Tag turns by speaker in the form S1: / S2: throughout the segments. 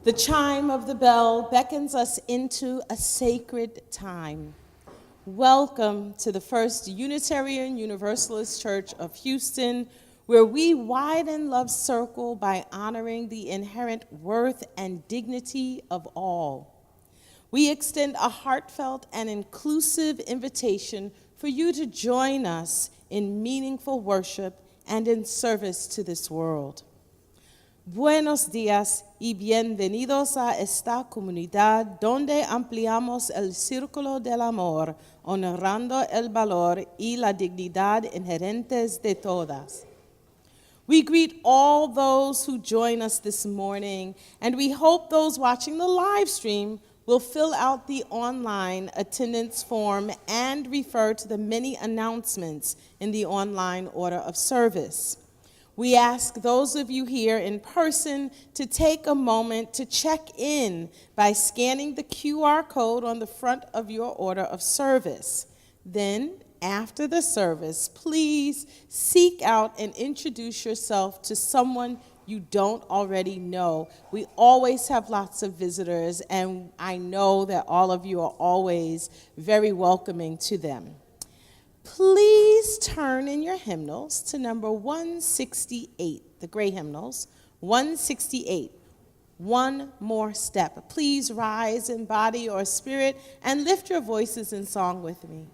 S1: The chime of the bell beckons us into a sacred time. Welcome to the First Unitarian Universalist Church of Houston, where we widen love's circle by honoring the inherent worth and dignity of all. We extend a heartfelt and inclusive invitation for you to join us in meaningful worship and in service to this world. Buenos días y bienvenidos a esta comunidad donde ampliamos el círculo del amor, honorando el valor y la dignidad inherentes de todas. We greet all those who join us this morning, and we hope those watching the live stream will fill out the online attendance form and refer to the many announcements in the online order of service. We ask those of you here in person to take a moment to check in by scanning the QR code on the front of your order of service. Then, after the service, please seek out and introduce yourself to someone you don't already know. We always have lots of visitors, and I know that all of you are always very welcoming to them. Please turn in your hymnals to number 168, the gray hymnals, 168. One more step. Please rise in body or spirit and lift your voices in song with me.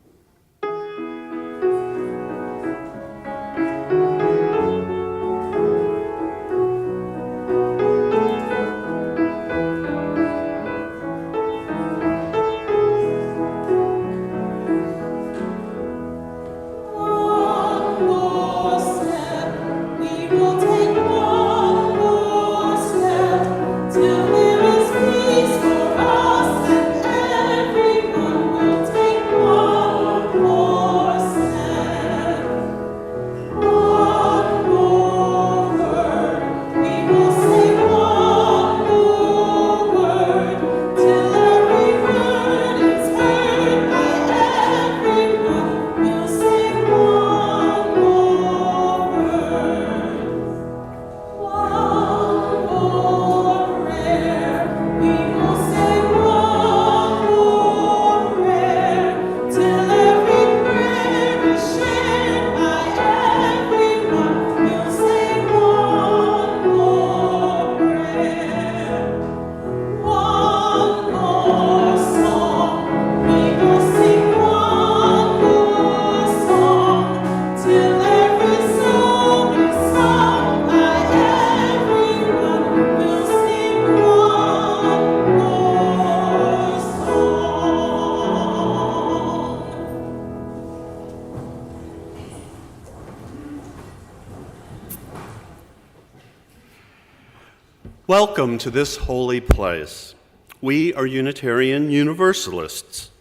S2: Welcome to this holy place. We are Unitarian Universalists.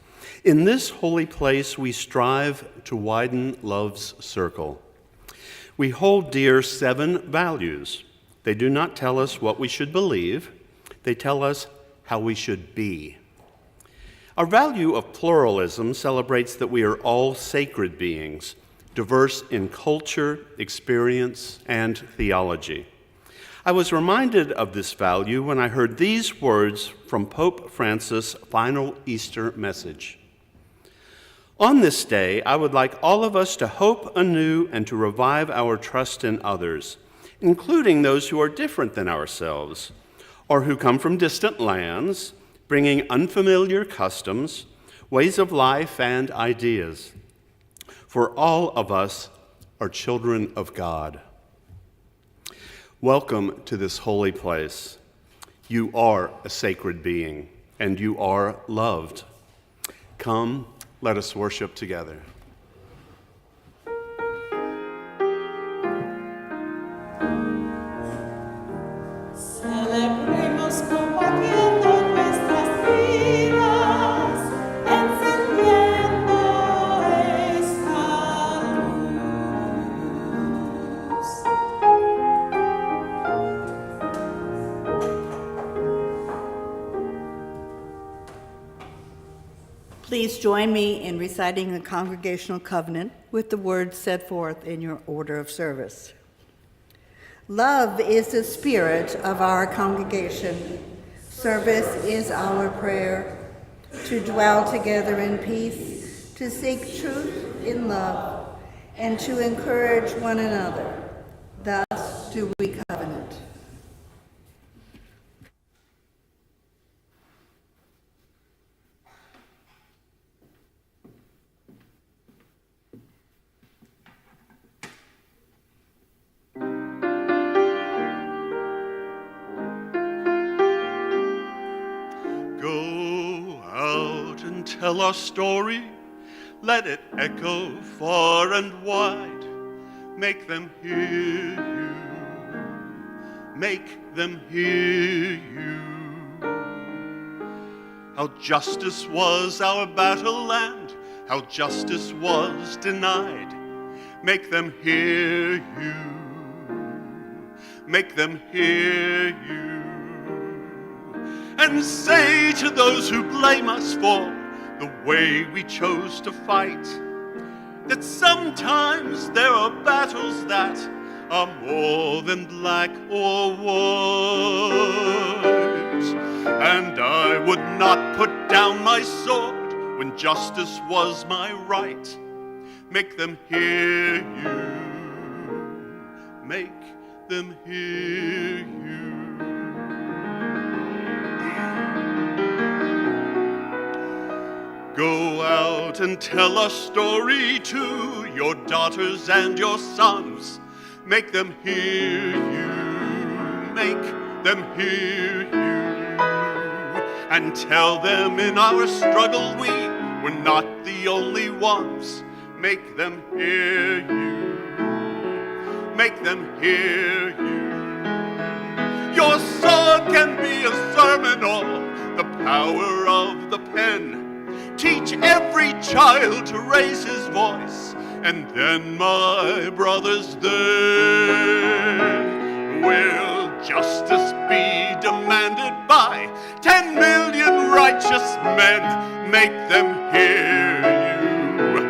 S2: In this holy place, we strive to widen love's circle. We hold dear 7 values. They do not tell us what we should believe. They tell us how we should be. Our value of pluralism celebrates that we are all sacred beings, diverse in culture, experience, and theology. I was reminded of this value when I heard these words from Pope Francis' final Easter message. On this day, I would like all of us to hope anew and to revive our trust in others, including those who are different than ourselves, or who come from distant lands, bringing unfamiliar customs, ways of life, and ideas. For all of us are children of God. Welcome to this holy place. You are a sacred being, and you are loved. Come, let us worship together.
S1: Celebremos compartiendo nuestras vidas, encendiendo esta luz.
S3: Please join me in reciting the Congregational Covenant with the words set forth in your order of service. Love is the spirit of our congregation. Service is our prayer, to dwell together in peace, to seek truth in love, and to encourage one another. Thus do we covenant.
S2: Go out and tell our story. Let it echo far and wide. Make them hear you. Make them hear you. How justice was our battle land, how justice was denied. Make them hear you. Make them hear you. And say to those who blame us for the way we chose to fight, that sometimes there are battles that are more than black or white. And I would not put down my sword when justice was my right. Make them hear you. Make them hear you. Go out and tell a story to your daughters and your sons. Make them hear you. Make them hear you. And tell them in our struggle we were not the only ones. Make them hear you. Make them hear you. Your song can be a sermon or the power of the pen. Teach every child to raise his voice, and then, my brothers, then will justice be demanded by 10 million righteous men. Make them hear you.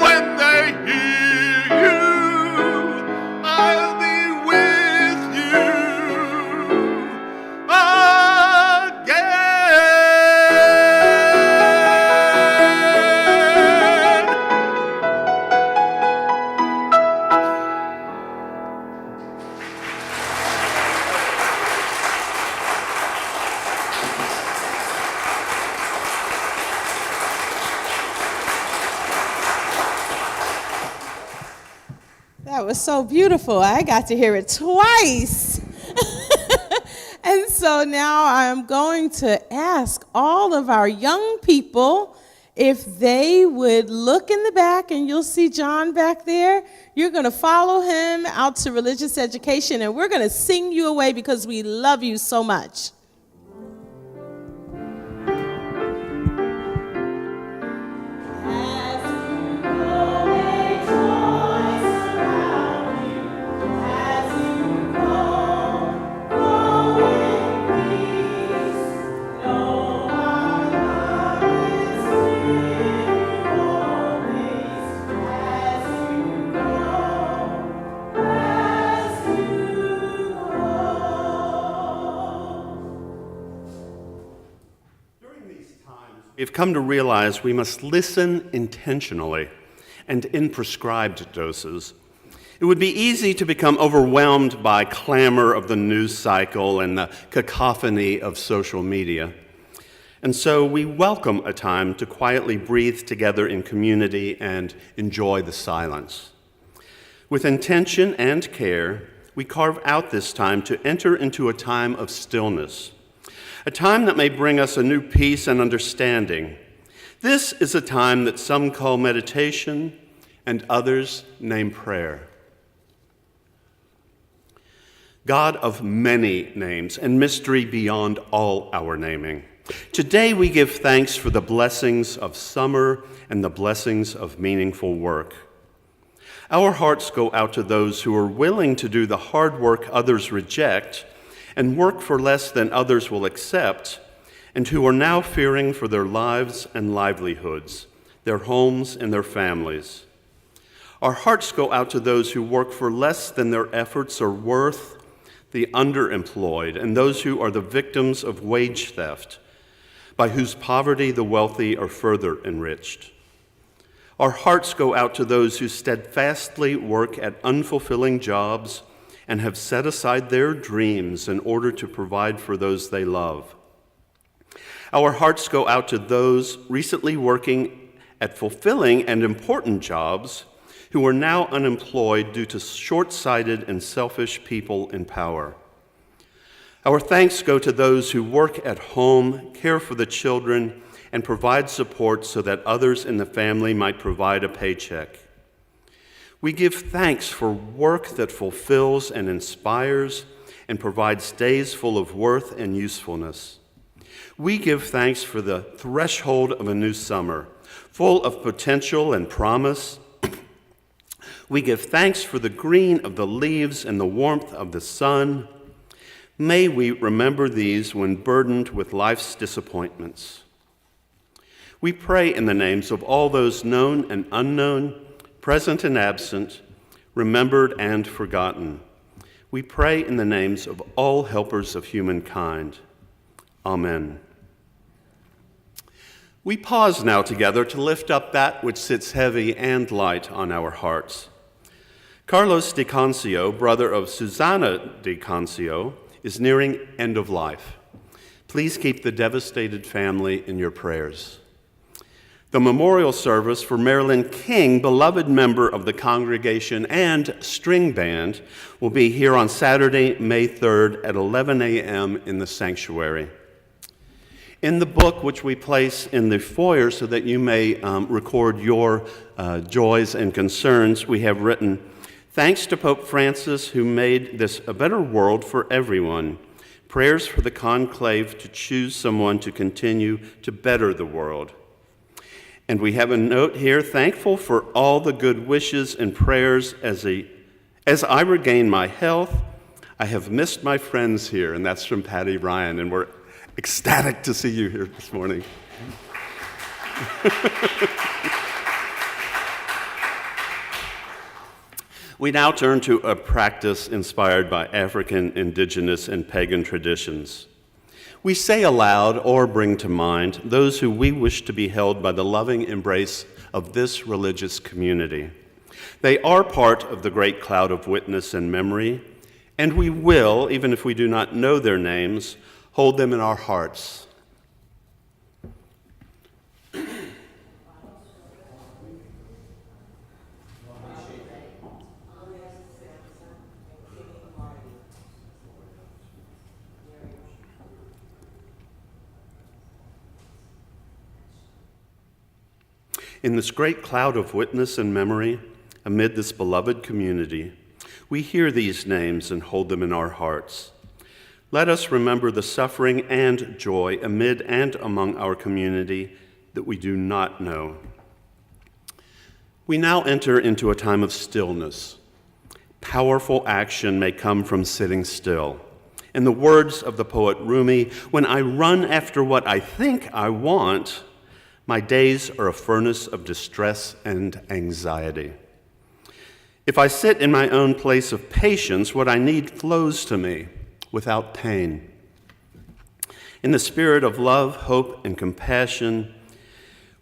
S2: When they hear you, I'll be with you again.
S1: That was so beautiful. I got to hear it twice. And so now I'm going to ask all of our young people if they would look in the back, and you'll see John back there. You're going to follow him out to religious education, and we're going to sing you away because we love you so much.
S2: We've come to realize we must listen intentionally and in prescribed doses. It would be easy to become overwhelmed by clamor of the news cycle and the cacophony of social media. And so we welcome a time to quietly breathe together in community and enjoy the silence. With intention and care, we carve out this time to enter into a time of stillness, a time that may bring us a new peace and understanding. This is a time that some call meditation and others name prayer. God of many names and mystery beyond all our naming, today we give thanks for the blessings of summer and the blessings of meaningful work. Our hearts go out to those who are willing to do the hard work others reject and work for less than others will accept, and who are now fearing for their lives and livelihoods, their homes and their families. Our hearts go out to those who work for less than their efforts are worth, the underemployed, and those who are the victims of wage theft, by whose poverty the wealthy are further enriched. Our hearts go out to those who steadfastly work at unfulfilling jobs and have set aside their dreams in order to provide for those they love. Our hearts go out to those recently working at fulfilling and important jobs who are now unemployed due to short-sighted and selfish people in power. Our thanks go to those who work at home, care for the children, and provide support so that others in the family might provide a paycheck. We give thanks for work that fulfills and inspires and provides days full of worth and usefulness. We give thanks for the threshold of a new summer, full of potential and promise. We give thanks for the green of the leaves and the warmth of the sun. May we remember these when burdened with life's disappointments. We pray in the names of all those known and unknown, present and absent, remembered and forgotten. We pray in the names of all helpers of humankind. Amen. We pause now together to lift up that which sits heavy and light on our hearts. Carlos de Cancio, brother of Susana de Cancio, is nearing end of life. Please keep the devastated family in your prayers. The memorial service for Marilyn King, beloved member of the congregation and string band, will be here on Saturday, May 3rd at 11 a.m. in the sanctuary. In the book, which we place in the foyer so that you may record your joys and concerns, we have written, "Thanks to Pope Francis, who made this a better world for everyone. Prayers for the conclave to choose someone to continue to better the world." And we have a note here, "Thankful for all the good wishes and prayers as I regain my health. I have missed my friends here." And that's from Patty Ryan, and we're ecstatic to see you here this morning. We now turn to a practice inspired by African, indigenous, and pagan traditions. We say aloud or bring to mind those who we wish to be held by the loving embrace of this religious community. They are part of the great cloud of witness and memory, and we will, even if we do not know their names, hold them in our hearts. In this great cloud of witness and memory, amid this beloved community, we hear these names and hold them in our hearts. Let us remember the suffering and joy amid and among our community that we do not know. We now enter into a time of stillness. Powerful action may come from sitting still. In the words of the poet Rumi, "When I run after what I think I want, my days are a furnace of distress and anxiety. If I sit in my own place of patience, what I need flows to me without pain." In the spirit of love, hope, and compassion,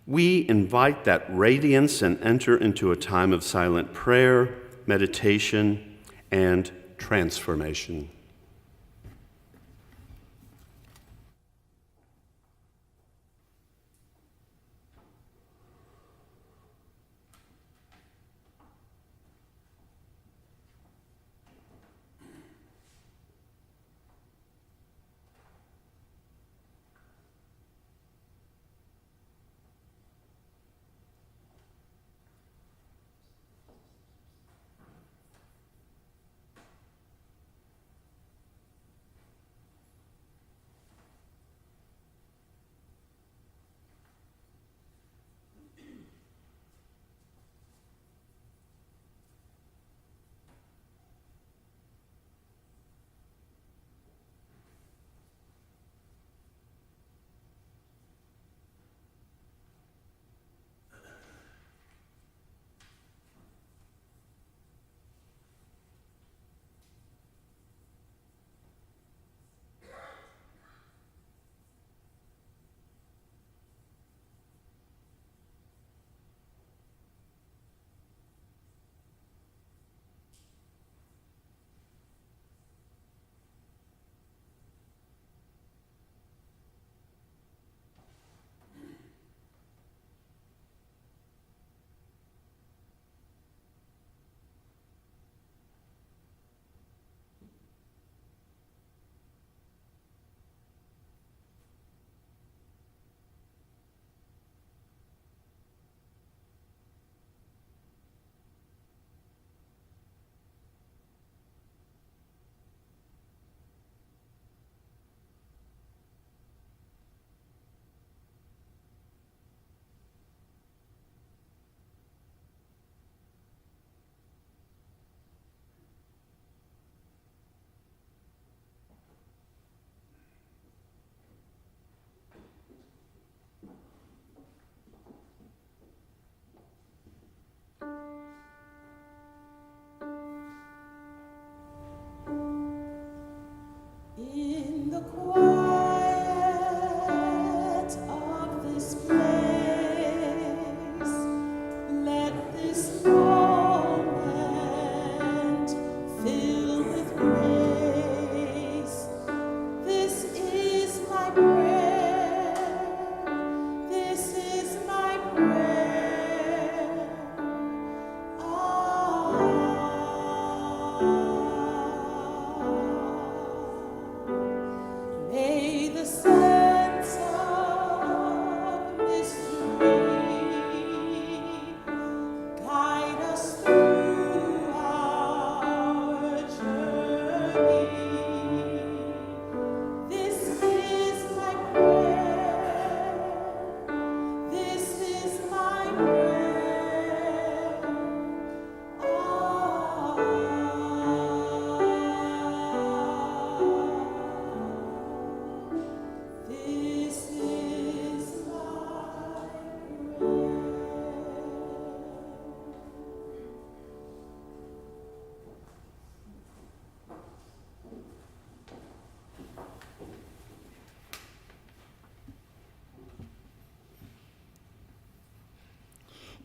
S2: we invite that radiance and enter into a time of silent prayer, meditation, and transformation.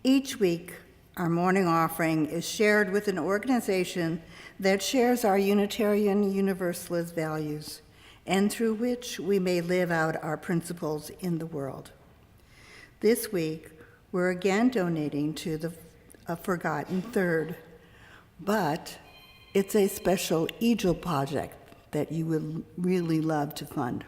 S3: Each week, our morning offering is shared with an organization that shares our Unitarian Universalist values and through which we may live out our principles in the world. This week, we're again donating to a Forgotten Third, but it's a special Eagle project that you would really love to fund.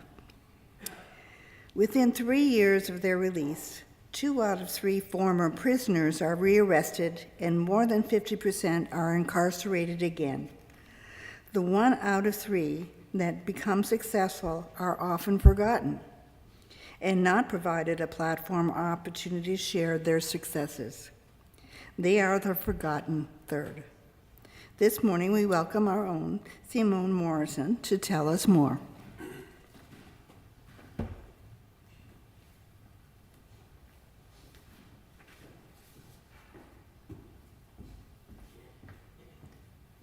S3: Within 3 years of their release, 2 out of 3 former prisoners are rearrested and more than 50% are incarcerated again. The 1 out of 3 that become successful are often forgotten and not provided a platform or opportunity to share their successes. They are the Forgotten Third. This morning we welcome our own Simone Morrison to tell us more.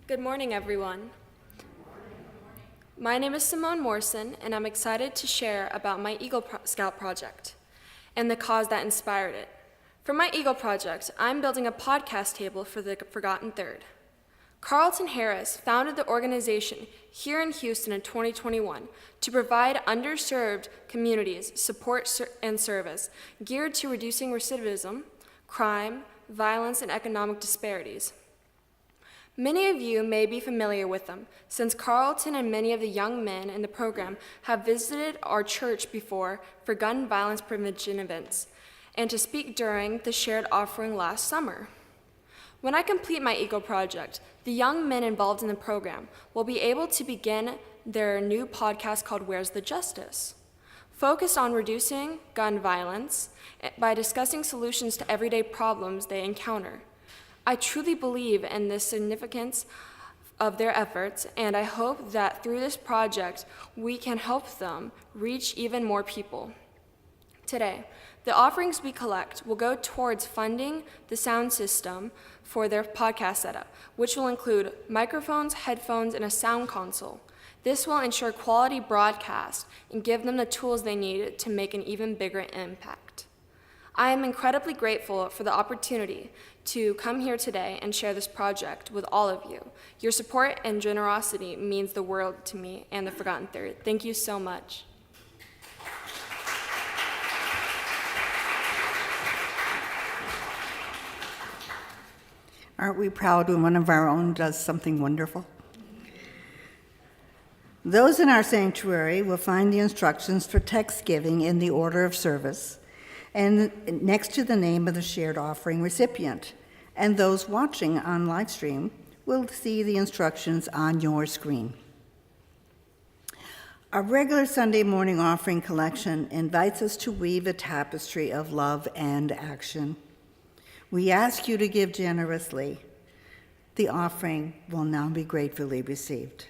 S4: Good morning, everyone. My name is Simone Morrison, and I'm excited to share about my Eagle Scout project and the cause that inspired it. For my Eagle project, I'm building a podcast table for the Forgotten Third. Carlton Harris founded the organization here in Houston in 2021 to provide underserved communities support and service geared to reducing recidivism, crime, violence, and economic disparities. Many of you may be familiar with them, since Carlton and many of the young men in the program have visited our church before for gun violence prevention events, and to speak during the shared offering last summer. When I complete my Eagle project, the young men involved in the program will be able to begin their new podcast called Where's the Justice? Focused on reducing gun violence by discussing solutions to everyday problems they encounter. I truly believe in the significance of their efforts, and I hope that through this project, we can help them reach even more people. Today, the offerings we collect will go towards funding the sound system for their podcast setup, which will include microphones, headphones, and a sound console. This will ensure quality broadcast and give them the tools they need to make an even bigger impact. I am incredibly grateful for the opportunity to come here today and share this project with all of you. Your support and generosity means the world to me and the Forgotten Third. Thank you so much.
S3: Aren't we proud when one of our own does something wonderful? Those in our sanctuary will find the instructions for text giving in the order of service and next to the name of the shared offering recipient. And those watching on live stream will see the instructions on your screen. Our regular Sunday morning offering collection invites us to weave a tapestry of love and action. We ask you to give generously. The offering will now be gratefully received.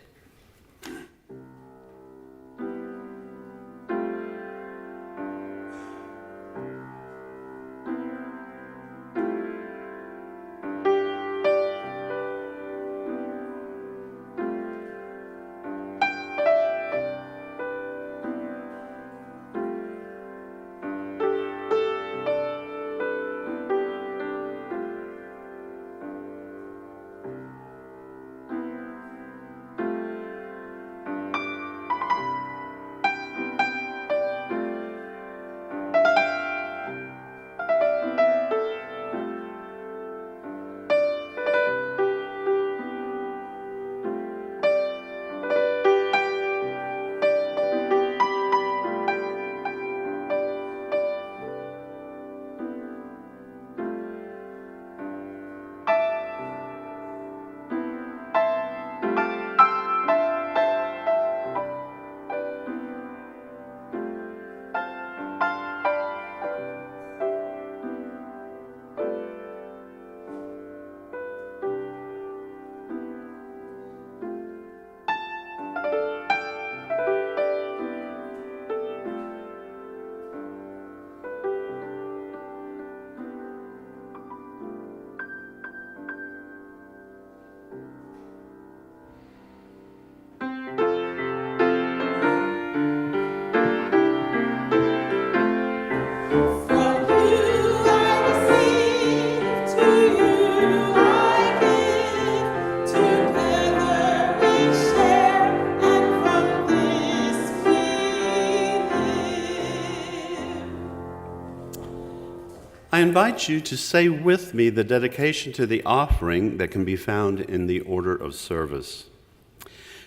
S2: I invite you to say with me the dedication to the offering that can be found in the order of service.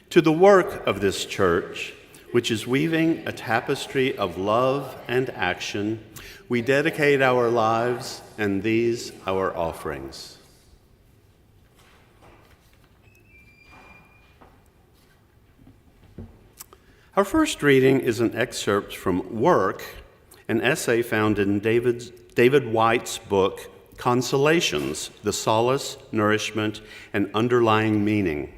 S2: To the work of this church, which is weaving a tapestry of love and action, we dedicate our lives and these our offerings. Our first reading is an excerpt from Work, an essay found in David White's book, Consolations, the Solace, Nourishment, and Underlying Meaning.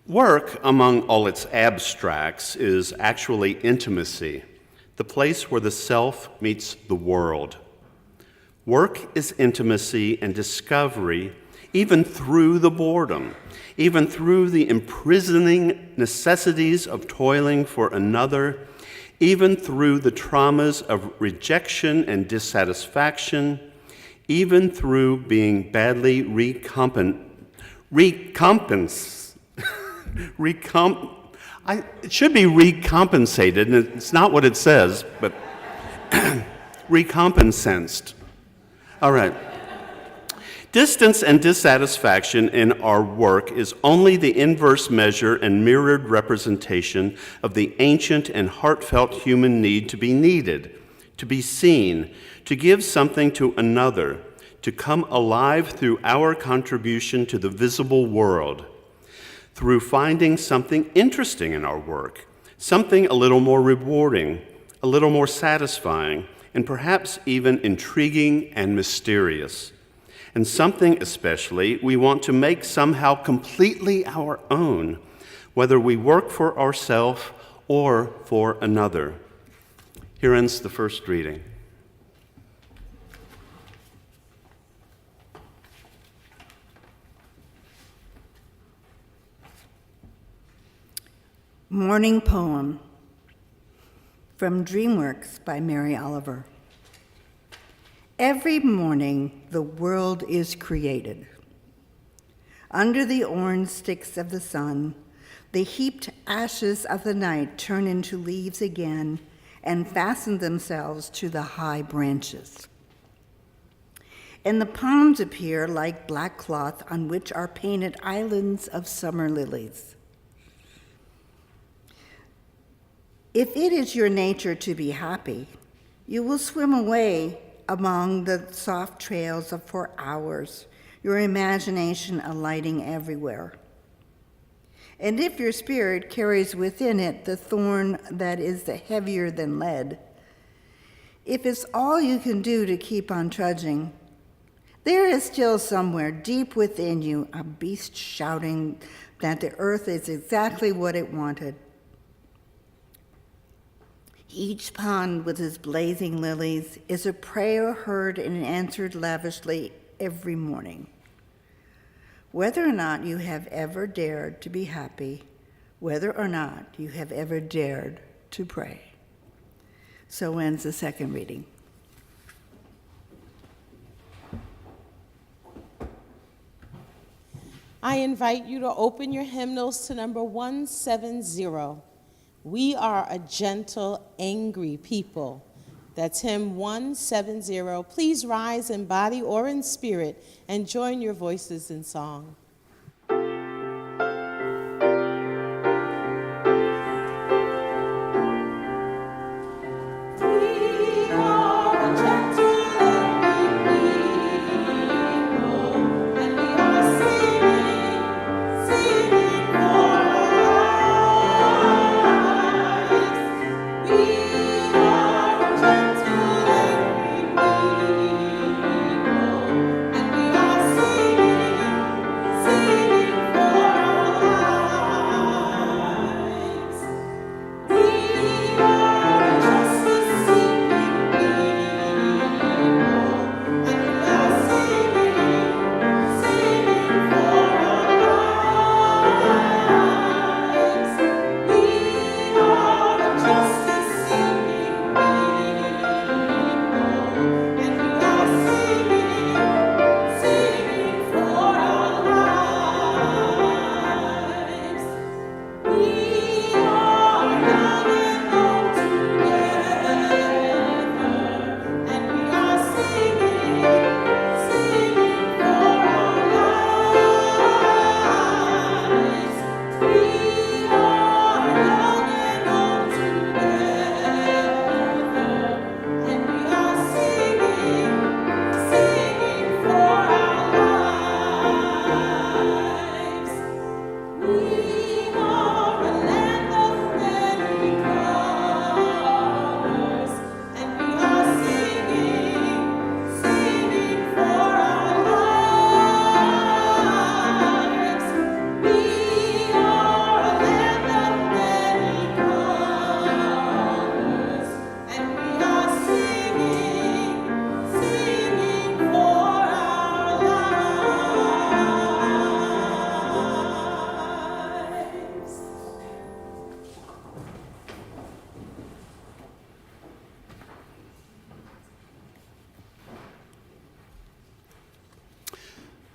S2: Work, among all its abstracts, is actually intimacy, the place where the self meets the world. Work is intimacy and discovery, even through the boredom, even through the imprisoning necessities of toiling for another, even through the traumas of rejection and dissatisfaction, even through being badly it should be recompensated, and it's not what it says, but recompensed. All right. Distance and dissatisfaction in our work is only the inverse measure and mirrored representation of the ancient and heartfelt human need to be needed, to be seen, to give something to another, to come alive through our contribution to the visible world, through finding something interesting in our work, something a little more rewarding, a little more satisfying, and perhaps even intriguing and mysterious. And something especially we want to make somehow completely our own, whether we work for ourselves or for another. Here ends the first reading.
S3: Morning Poem from Dreamworks by Mary Oliver. Every morning the world is created. Under the orange sticks of the sun, the heaped ashes of the night turn into leaves again and fasten themselves to the high branches. And the palms appear like black cloth on which are painted islands of summer lilies. If it is your nature to be happy, you will swim away among the soft trails for hours, your imagination alighting everywhere. And if your spirit carries within it the thorn that is heavier than lead, if it's all you can do to keep on trudging, there is still somewhere deep within you a beast shouting that the earth is exactly what it wanted. Each pond with its blazing lilies is a prayer heard and answered lavishly every morning. Whether or not you have ever dared to be happy, whether or not you have ever dared to pray. So ends the second reading.
S1: I invite you to open your hymnals to number 170. We are a gentle, angry people. That's hymn 170. Please rise in body or in spirit and join your voices in song.
S5: Singing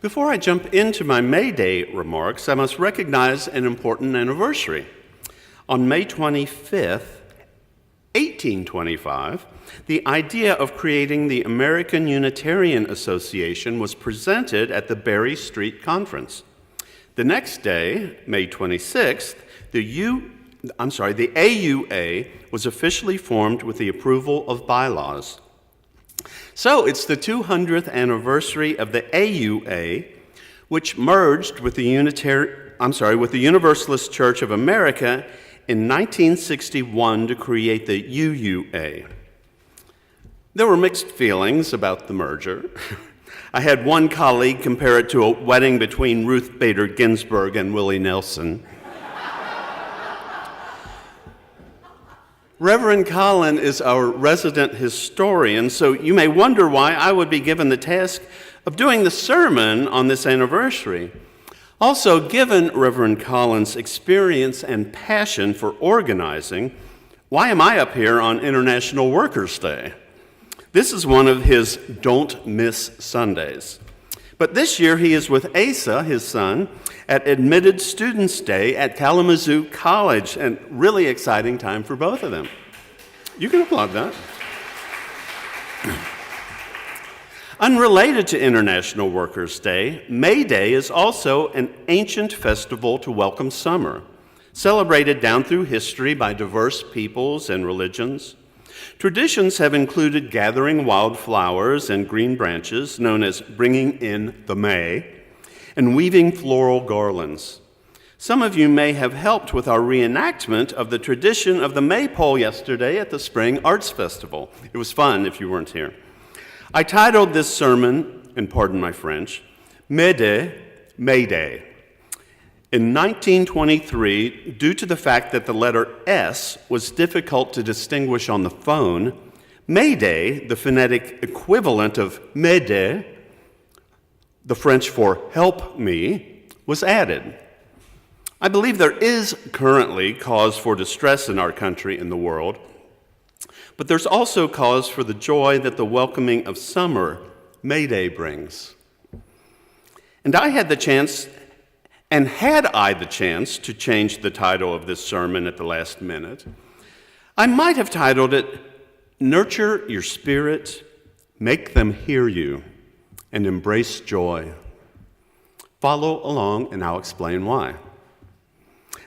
S2: Before I jump into my May Day remarks, I must recognize an important anniversary. On May 25th, 1825, the idea of creating the American Unitarian Association was presented at the Berry Street Conference. The next day, May 26th, the AUA was officially formed with the approval of bylaws. So it's the 200th anniversary of the AUA, which merged with the Universalist Church of America in 1961 to create the UUA. There were mixed feelings about the merger. I had one colleague compare it to a wedding between Ruth Bader Ginsburg and Willie Nelson. Reverend Colin is our resident historian, so you may wonder why I would be given the task of doing the sermon on this anniversary. Also, given Reverend Colin's experience and passion for organizing, why am I up here on International Workers' Day? This is one of his don't miss Sundays. But this year he is with Asa, his son, at Admitted Students Day at Kalamazoo College, and really exciting time for both of them. You can applaud that. Unrelated to International Workers' Day, May Day is also an ancient festival to welcome summer, celebrated down through history by diverse peoples and religions. Traditions have included gathering wildflowers and green branches, known as bringing in the May, and weaving floral garlands. Some of you may have helped with our reenactment of the tradition of the maypole yesterday at the Spring Arts Festival. It was fun if you weren't here. I titled this sermon, and pardon my French, May Day. In 1923, due to the fact that the letter S was difficult to distinguish on the phone, May Day, the phonetic equivalent of m'aider, the French for help me, was added. I believe there is currently cause for distress in our country and the world, but there's also cause for the joy that the welcoming of summer, May Day, brings. And had I the chance to change the title of this sermon at the last minute, I might have titled it, Nurture Your Spirit, Make Them Hear You, and Embrace Joy. Follow along and I'll explain why.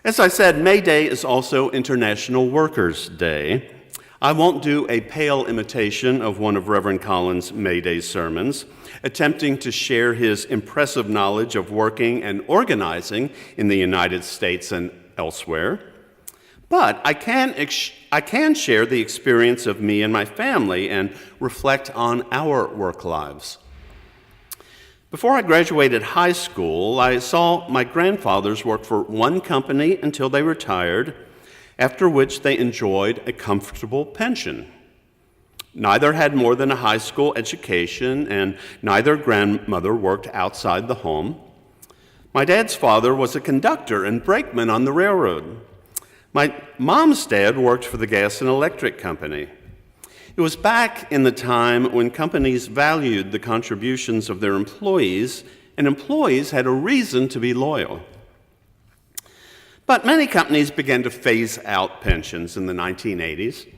S2: As I said, May Day is also International Workers' Day. I won't do a pale imitation of one of Reverend Colin's May Day sermons, attempting to share his impressive knowledge of working and organizing in the United States and elsewhere. But I can share the experience of me and my family and reflect on our work lives. Before I graduated high school, I saw my grandfathers work for one company until they retired, after which they enjoyed a comfortable pension. Neither had more than a high school education, and neither grandmother worked outside the home. My dad's father was a conductor and brakeman on the railroad. My mom's dad worked for the gas and electric company. It was back in the time when companies valued the contributions of their employees, and employees had a reason to be loyal. But many companies began to phase out pensions in the 1980s,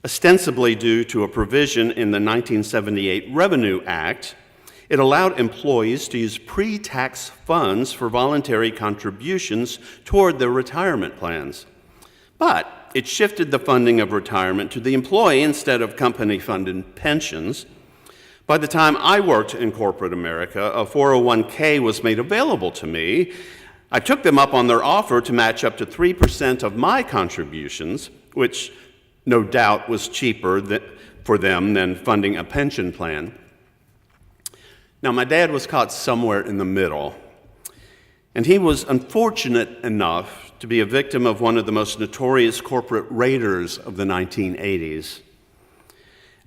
S2: ostensibly due to a provision in the 1978 Revenue Act. It allowed employees to use pre-tax funds for voluntary contributions toward their retirement plans. But it shifted the funding of retirement to the employee instead of company-funded pensions. By the time I worked in corporate America, a 401k was made available to me. I took them up on their offer to match up to 3% of my contributions, which no doubt was cheaper for them than funding a pension plan. Now, my dad was caught somewhere in the middle, and he was unfortunate enough to be a victim of one of the most notorious corporate raiders of the 1980s.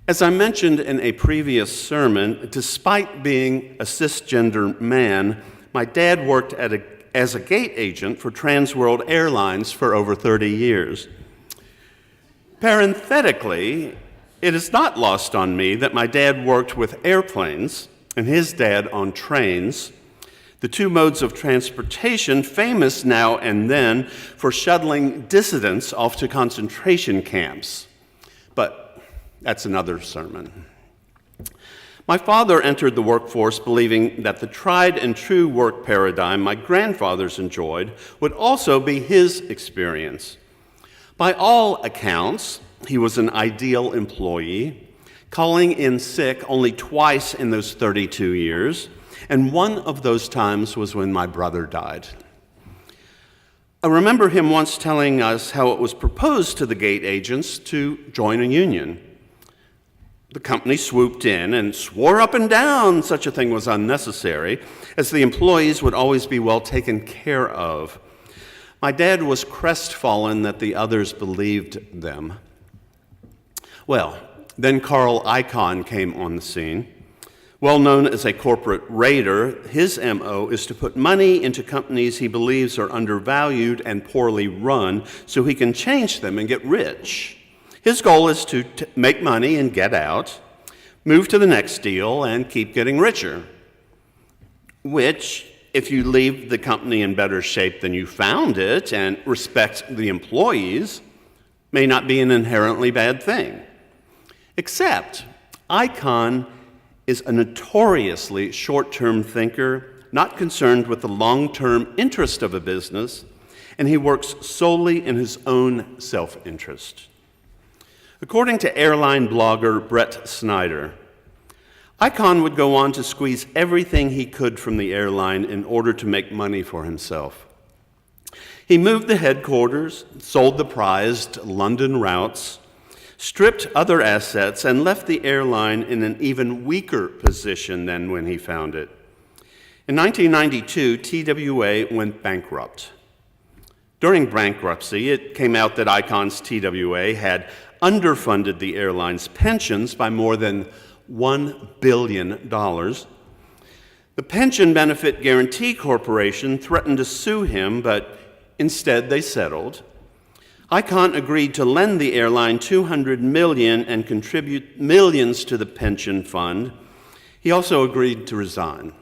S2: As I mentioned in a previous sermon, despite being a cisgender man, my dad worked as a gate agent for Trans World Airlines for over 30 years. Parenthetically, it is not lost on me that my dad worked with airplanes and his dad on trains, the two modes of transportation famous now and then for shuttling dissidents off to concentration camps. But that's another sermon. My father entered the workforce believing that the tried and true work paradigm my grandfathers enjoyed would also be his experience. By all accounts, he was an ideal employee, calling in sick only twice in those 32 years, and one of those times was when my brother died. I remember him once telling us how it was proposed to the gate agents to join a union. The company swooped in and swore up and down such a thing was unnecessary, as the employees would always be well taken care of. My dad was crestfallen that the others believed them. Well, then Carl Icahn came on the scene. Well known as a corporate raider, his MO is to put money into companies he believes are undervalued and poorly run so he can change them and get rich. His goal is to make money and get out, move to the next deal, and keep getting richer, which, if you leave the company in better shape than you found it and respect the employees, may not be an inherently bad thing. Except, Icahn is a notoriously short-term thinker, not concerned with the long-term interest of a business, and he works solely in his own self-interest. According to airline blogger Brett Snyder, Icahn would go on to squeeze everything he could from the airline in order to make money for himself. He moved the headquarters, sold the prized London routes, stripped other assets, and left the airline in an even weaker position than when he found it. In 1992, TWA went bankrupt. During bankruptcy, it came out that Icahn's TWA had underfunded the airline's pensions by more than $1 billion. The Pension Benefit Guarantee Corporation threatened to sue him, but instead they settled. Icahn agreed to lend the airline $200 million and contribute millions to the pension fund. He also agreed to resign.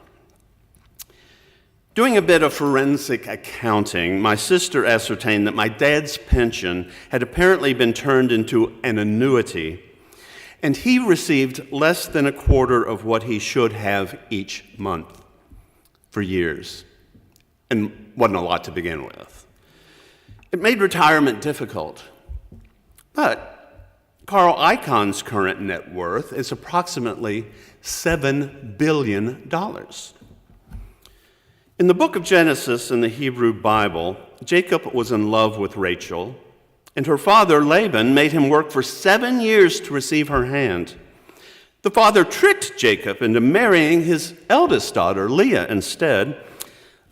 S2: Doing a bit of forensic accounting, my sister ascertained that my dad's pension had apparently been turned into an annuity, and he received less than a quarter of what he should have each month for years, and wasn't a lot to begin with. It made retirement difficult, but Carl Icahn's current net worth is approximately $7 billion. In the book of Genesis in the Hebrew Bible, Jacob was in love with Rachel, and her father, Laban, made him work for 7 years to receive her hand. The father tricked Jacob into marrying his eldest daughter, Leah, instead.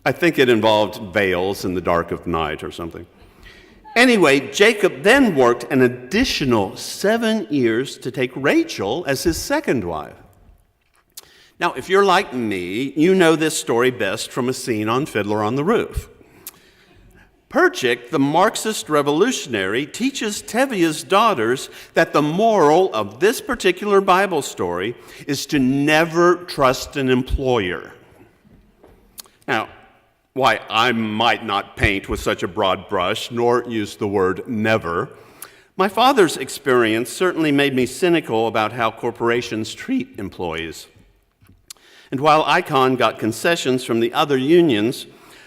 S2: I think it involved veils in the dark of night or something. Anyway, Jacob then worked an additional 7 years to take Rachel as his second wife. Now, if you're like me, you know this story best from a scene on Fiddler on the Roof. Perchik, the Marxist revolutionary, teaches Tevia's daughters that the moral of this particular Bible story is to never trust an employer. Now, why I might not paint with such a broad brush, nor use the word never, my father's experience certainly made me cynical about how corporations treat employees. And while Icahn got concessions from the other unions,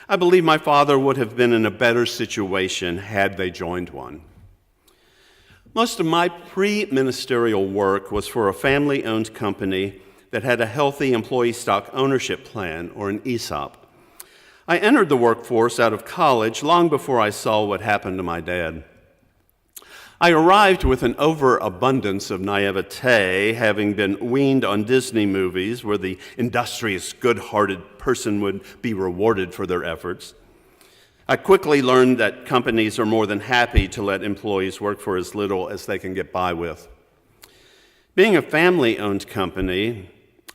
S2: I believe my father would have been in a better situation had they joined one. Most of my pre-ministerial work was for a family-owned company that had a healthy employee stock ownership plan, or an ESOP. I entered the workforce out of college long before I saw what happened to my dad. I arrived with an overabundance of naivete, having been weaned on Disney movies where the industrious, good-hearted person would be rewarded for their efforts. I quickly learned that companies are more than happy to let employees work for as little as they can get by with. Being a family-owned company,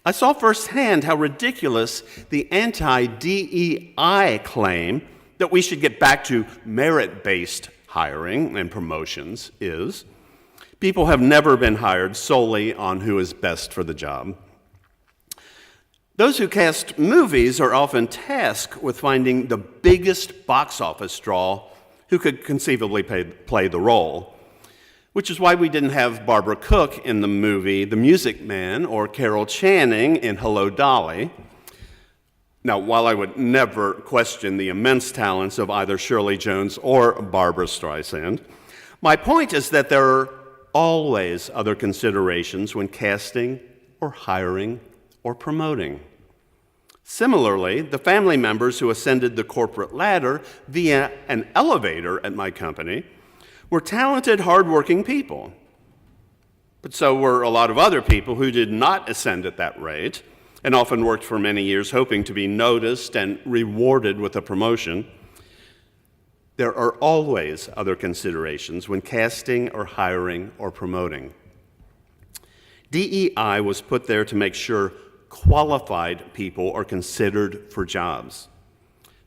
S2: I saw firsthand how ridiculous the anti-DEI claim that we should get back to merit-based hiring and promotions is. People have never been hired solely on who is best for the job. Those who cast movies are often tasked with finding the biggest box office draw who could conceivably play the role, which is why we didn't have Barbara Cook in the movie The Music Man or Carol Channing in Hello, Dolly. Now, while I would never question the immense talents of either Shirley Jones or Barbra Streisand, my point is that there are always other considerations when casting or hiring or promoting. Similarly, the family members who ascended the corporate ladder via an elevator at my company were talented, hardworking people. But so were a lot of other people who did not ascend at that rate and often worked for many years hoping to be noticed and rewarded with a promotion. There are always other considerations when casting or hiring or promoting. DEI was put there to make sure qualified people are considered for jobs.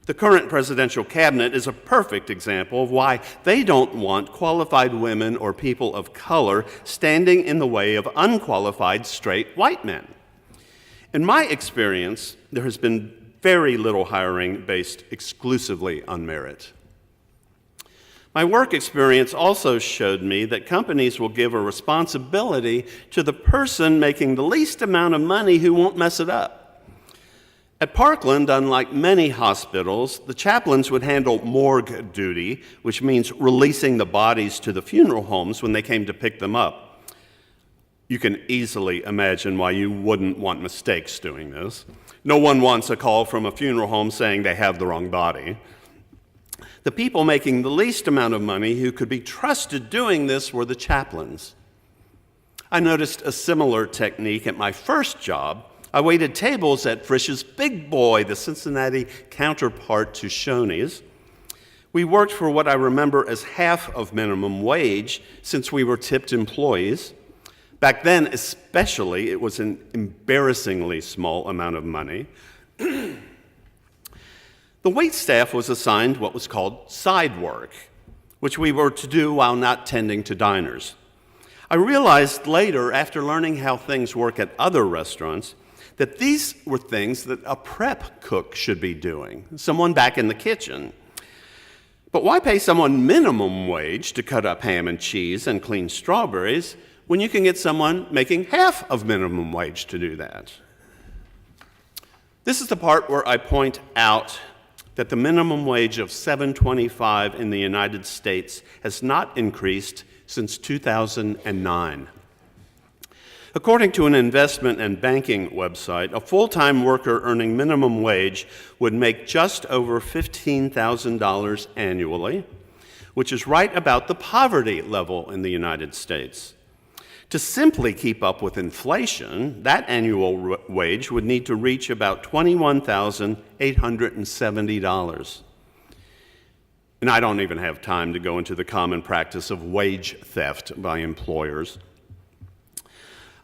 S2: The current presidential cabinet is a perfect example of why they don't want qualified women or people of color standing in the way of unqualified straight white men. In my experience, there has been very little hiring based exclusively on merit. My work experience also showed me that companies will give a responsibility to the person making the least amount of money who won't mess it up. At Parkland, unlike many hospitals, the chaplains would handle morgue duty, which means releasing the bodies to the funeral homes when they came to pick them up. You can easily imagine why you wouldn't want mistakes doing this. No one wants a call from a funeral home saying they have the wrong body. The people making the least amount of money who could be trusted doing this were the chaplains. I noticed a similar technique at my first job. I waited tables at Frisch's Big Boy, the Cincinnati counterpart to Shoney's. We worked for what I remember as half of minimum wage since we were tipped employees. Back then, especially, it was an embarrassingly small amount of money. The wait staff was assigned what was called side work, which we were to do while not tending to diners. I realized later, after learning how things work at other restaurants, that these were things that a prep cook should be doing, someone back in the kitchen. But why pay someone minimum wage to cut up ham and cheese and clean strawberries when you can get someone making half of minimum wage to do that? This is the part where I point out that the minimum wage of $7.25 in the United States has not increased since 2009. According to an investment and banking website, a full-time worker earning minimum wage would make just over $15,000 annually, which is right about the poverty level in the United States. To simply keep up with inflation, that annual wage would need to reach about $21,870. And I don't even have time to go into the common practice of wage theft by employers.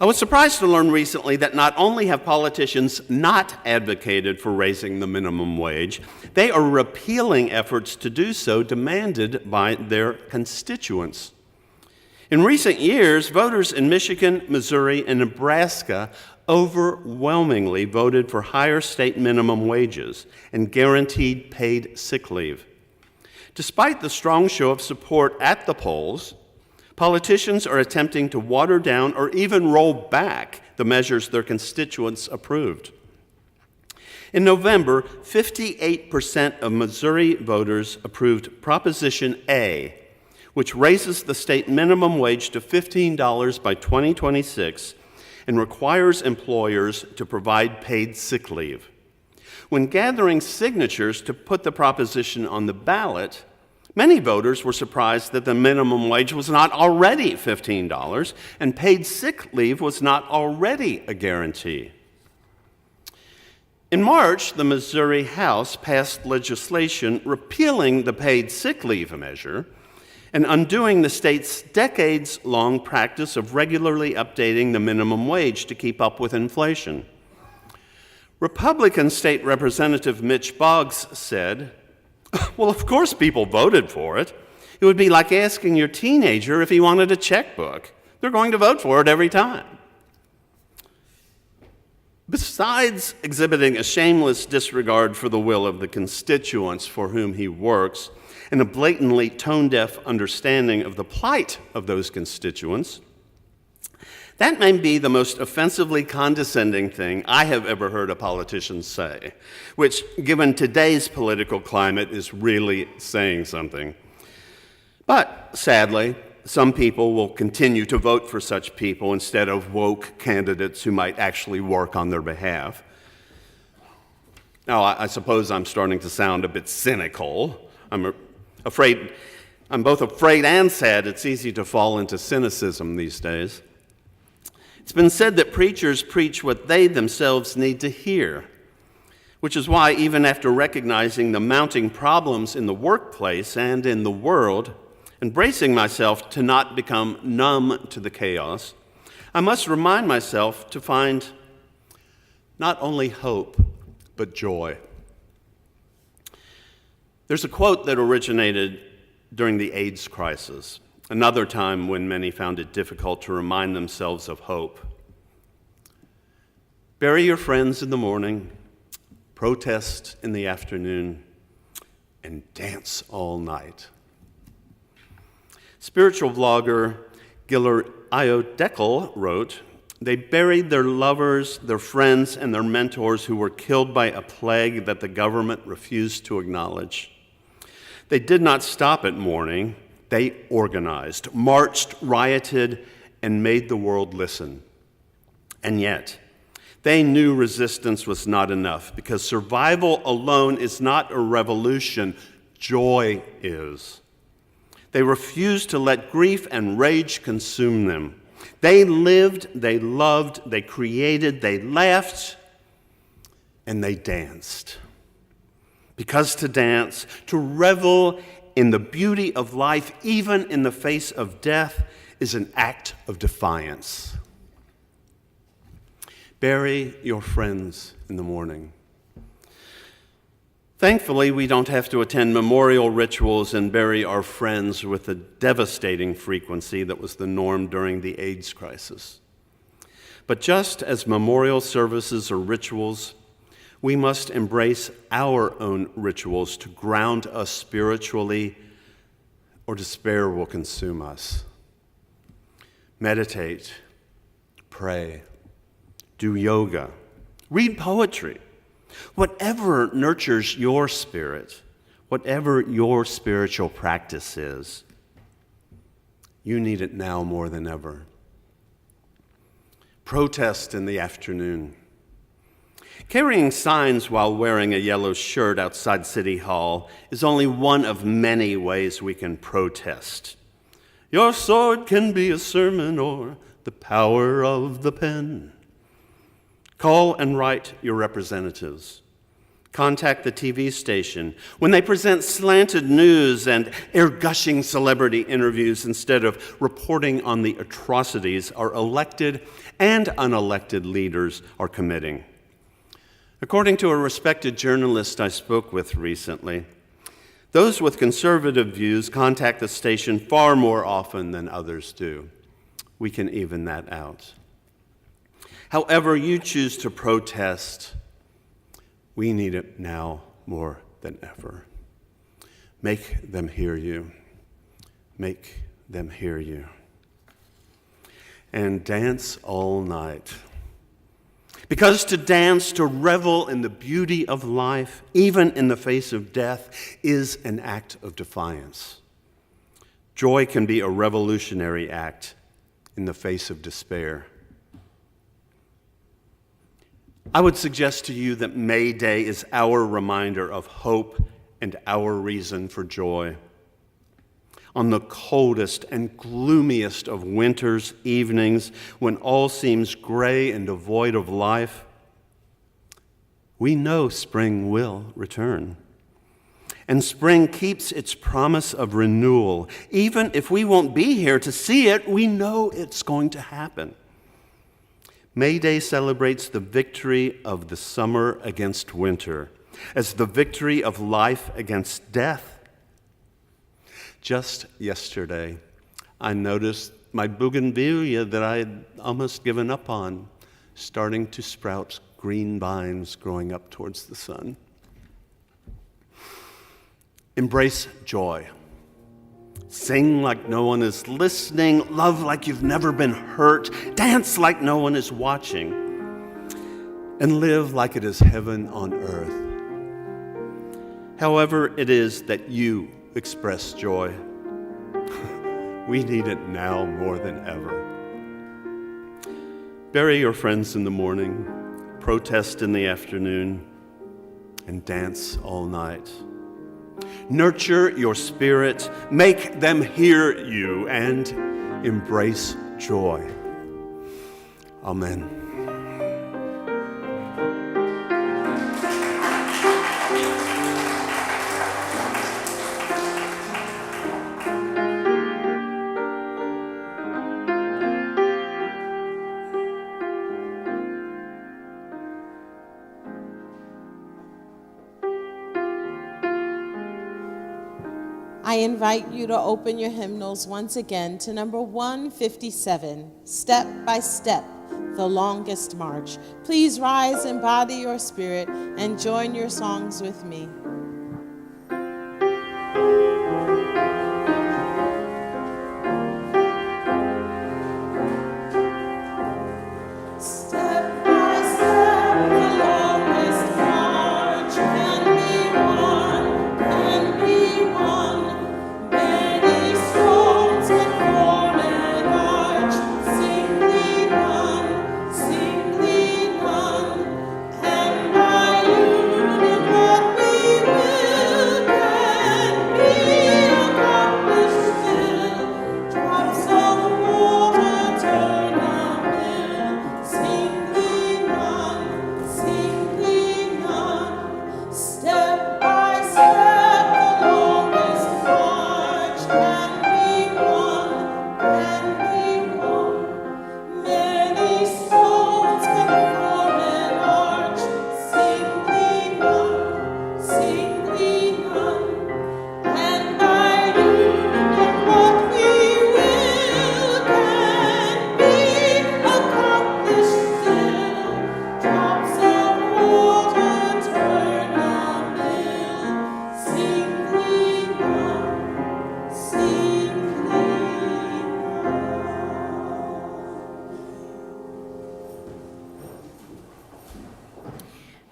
S2: I was surprised to learn recently that not only have politicians not advocated for raising the minimum wage, they are repealing efforts to do so demanded by their constituents. In recent years, voters in Michigan, Missouri, and Nebraska overwhelmingly voted for higher state minimum wages and guaranteed paid sick leave. Despite the strong show of support at the polls, politicians are attempting to water down or even roll back the measures their constituents approved. In November, 58% of Missouri voters approved Proposition A, which raises the state minimum wage to $15 by 2026 and requires employers to provide paid sick leave. When gathering signatures to put the proposition on the ballot, many voters were surprised that the minimum wage was not already $15 and paid sick leave was not already a guarantee. In March, the Missouri House passed legislation repealing the paid sick leave measure and undoing the state's decades-long practice of regularly updating the minimum wage to keep up with inflation. Republican State Representative Mitch Boggs said, "Well, of course people voted for it. It would be like asking your teenager if he wanted a checkbook. They're going to vote for it every time." Besides exhibiting a shameless disregard for the will of the constituents for whom he works, and a blatantly tone-deaf understanding of the plight of those constituents, that may be the most offensively condescending thing I have ever heard a politician say, which, given today's political climate, is really saying something. But, sadly, some people will continue to vote for such people instead of woke candidates who might actually work on their behalf. Now, I suppose I'm starting to sound a bit cynical. I'm both afraid and sad. It's easy to fall into cynicism these days. It's been said that preachers preach what they themselves need to hear, which is why, even after recognizing the mounting problems in the workplace and in the world, and bracing myself to not become numb to the chaos, I must remind myself to find not only hope, but joy. There's a quote that originated during the AIDS crisis, another time when many found it difficult to remind themselves of hope. Bury your friends in the morning, protest in the afternoon, and dance all night. Spiritual vlogger Giller Iodekel wrote, "They buried their lovers, their friends, and their mentors who were killed by a plague that the government refused to acknowledge. They did not stop at mourning. They organized, marched, rioted, and made the world listen. And yet, they knew resistance was not enough, because survival alone is not a revolution. Joy is. They refused to let grief and rage consume them. They lived, they loved, they created, they laughed, and they danced. Because to dance, to revel in the beauty of life, even in the face of death, is an act of defiance." Bury your friends in the morning. Thankfully, we don't have to attend memorial rituals and bury our friends with the devastating frequency that was the norm during the AIDS crisis. But just as memorial services are rituals, we must embrace our own rituals to ground us spiritually, or despair will consume us. Meditate, pray, do yoga, read poetry. Whatever nurtures your spirit, whatever your spiritual practice is, you need it now more than ever. Protest in the afternoon. Carrying signs while wearing a yellow shirt outside City Hall is only one of many ways we can protest. Your sword can be a sermon or the power of the pen. Call and write your representatives. Contact the TV station when they present slanted news and air-gushing celebrity interviews instead of reporting on the atrocities our elected and unelected leaders are committing. According to a respected journalist I spoke with recently, those with conservative views contact the station far more often than others do. We can even that out. However you choose to protest, we need it now more than ever. Make them hear you. Make them hear you. And dance all night. Because to dance, to revel in the beauty of life, even in the face of death, is an act of defiance. Joy can be a revolutionary act in the face of despair. I would suggest to you that May Day is our reminder of hope and our reason for joy. On the coldest and gloomiest of winter's evenings, when all seems gray and devoid of life, we know spring will return. And spring keeps its promise of renewal. Even if we won't be here to see it, we know it's going to happen. May Day celebrates the victory of the summer against winter, as the victory of life against death. Just yesterday, I noticed my bougainvillea that I had almost given up on starting to sprout green vines growing up towards the sun. Embrace joy. Sing like no one is listening. Love like you've never been hurt. Dance like no one is watching. And live like it is heaven on earth. However it is that you express joy, we need it now more than ever. Bury your friends in the morning, protest in the afternoon, and dance all night. Nurture your spirit, make them hear you, and embrace joy. Amen.
S1: I invite you to open your hymnals once again to number 157, Step by Step, the Longest March. Please rise in body or spirit and join your songs with me.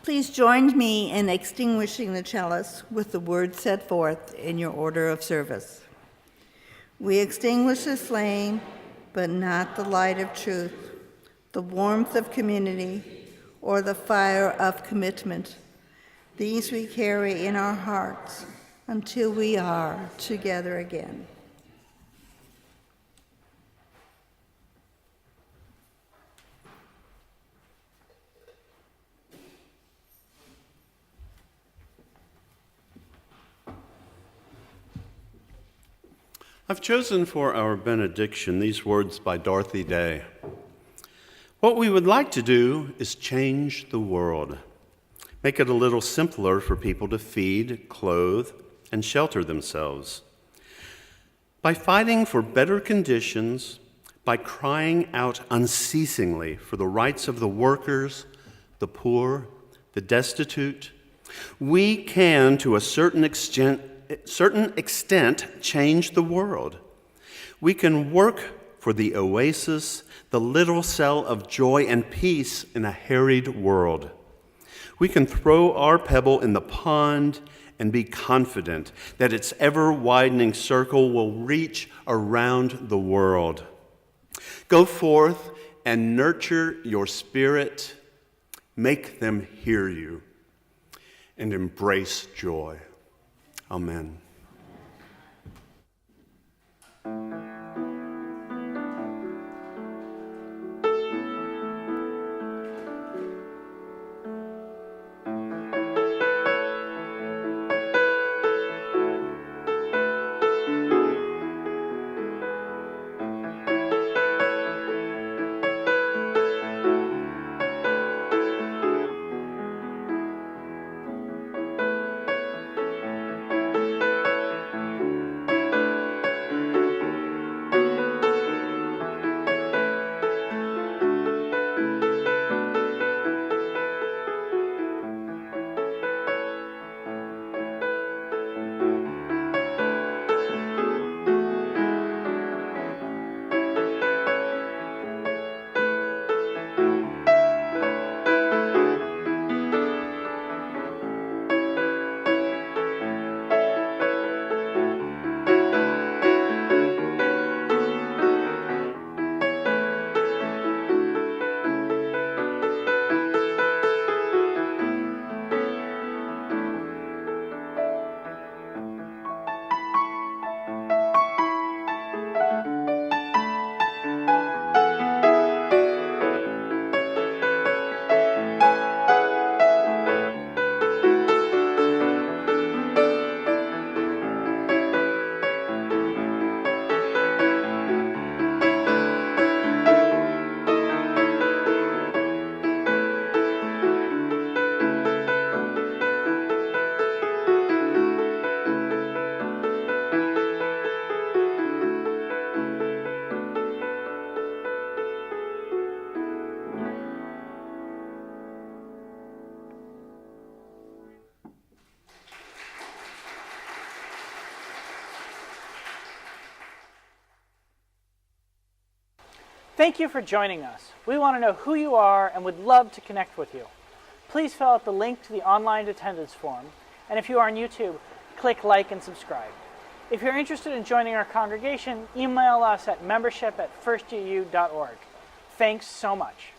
S3: Please join me in extinguishing the chalice with the words set forth in your order of service. We extinguish this flame, but not the light of truth, the warmth of community, or the fire of commitment. These we carry in our hearts until we are together again.
S2: I've chosen for our benediction these words by Dorothy Day. What we would like to do is change the world, make it a little simpler for people to feed, clothe, and shelter themselves. By fighting for better conditions, by crying out unceasingly for the rights of the workers, the poor, the destitute, we can, to a certain extent, change the world. We can work for the oasis, the little cell of joy and peace in a harried world. We can throw our pebble in the pond and be confident that its ever-widening circle will reach around the world. Go forth and nurture your spirit, make them hear you, and embrace joy. Amen.
S5: Thank you for joining us. We want to know who you are and would love to connect with you. Please fill out the link to the online attendance form, and if you are on YouTube, click like and subscribe. If you're interested in joining our congregation, email us at membership@firstuuhouston.org. Thanks so much.